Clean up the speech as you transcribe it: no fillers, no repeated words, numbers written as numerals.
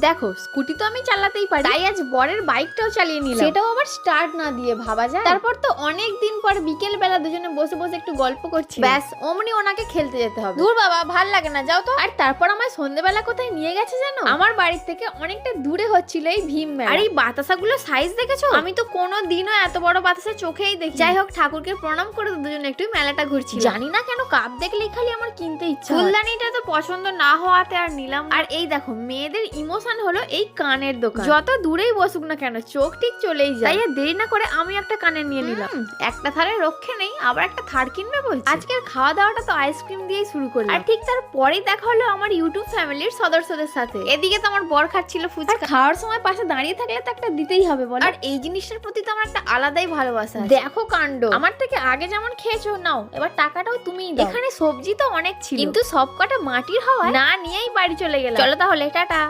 দেখো স্কুটি তো আমি চালাতেই পারি, তাই আজ বরের বাইকটাও চালিয়ে নিলাম, সেটাও আবার স্টার্ট না দিয়ে, ভাবা যায়। তারপর তো অনেক দিন পর বিকেল বেলা দুজনে বসে বসে একটু গল্প করছি, ব্যাস অমনি ওনাকে খেলতে যেতে হবে। দূর বাবা, ভাল লাগে না, যাও তো। আর তারপর আমায় সন্ধ্যেবেলা কোথায় নিয়ে গেছে জানো? আমার বাড়ির থেকে অনেকটা দূরে হচ্ছিল এই ভীম মেলা। আর এই বাতাসাগুলো সাইজ দেখেছো? আমি তো কোনো দিনও এত বড় বাতাসা চোখেই দেখি। যাই হোক, ঠাকুরকে প্রণাম করে দুজনে একটু মেলাটা ঘুরছি। জানি না কেন কাপ দেখলেই খালি আমার কিনতে ইচ্ছা। ফুলদানিটা তো পছন্দ না হওয়াতে আর নিলাম। আর এই দেখো, মেয়েদের ইমোশন হলো এই কানের দোকান, যত দূরেই বসুক না কেন চোখ ঠিক চলেই যায়। তাই আর দেরি না করে আমি একটা কানের নিয়ে নিলাম। একটা থারে রক্ষে নেই, আবার একটা থার কিনবে বলছি। আজকের খাওয়া দাওয়াটা তো আইসক্রিম দিয়েই শুরু করি। আর ঠিক তারপরেই দেখা হলো আমার ইউটিউব ফ্যামিলির সদস্যদের সাথে। এদিকে তো আমার বর খাচ্ছিল ফুচকা, খাওয়ার সময় পাশে দাঁড়িয়ে থাকলে তো একটা দিতেই হবে বল। আর এই জিনিসটার প্রতি তো আমার একটা আলাদাই ভালোবাসা আছে। দেখো কাণ্ড, আমার থেকে আগে যেমন খেয়েছো, নাও এবার টাকাটাও তুমিই দাও। এখানে সবজি তো অনেক ছিল, কিন্তু সব কটা মাটির হওয়ায় না নিয়েই বাড়ি চলে গেলাম। চলো তাহলে, টাটা।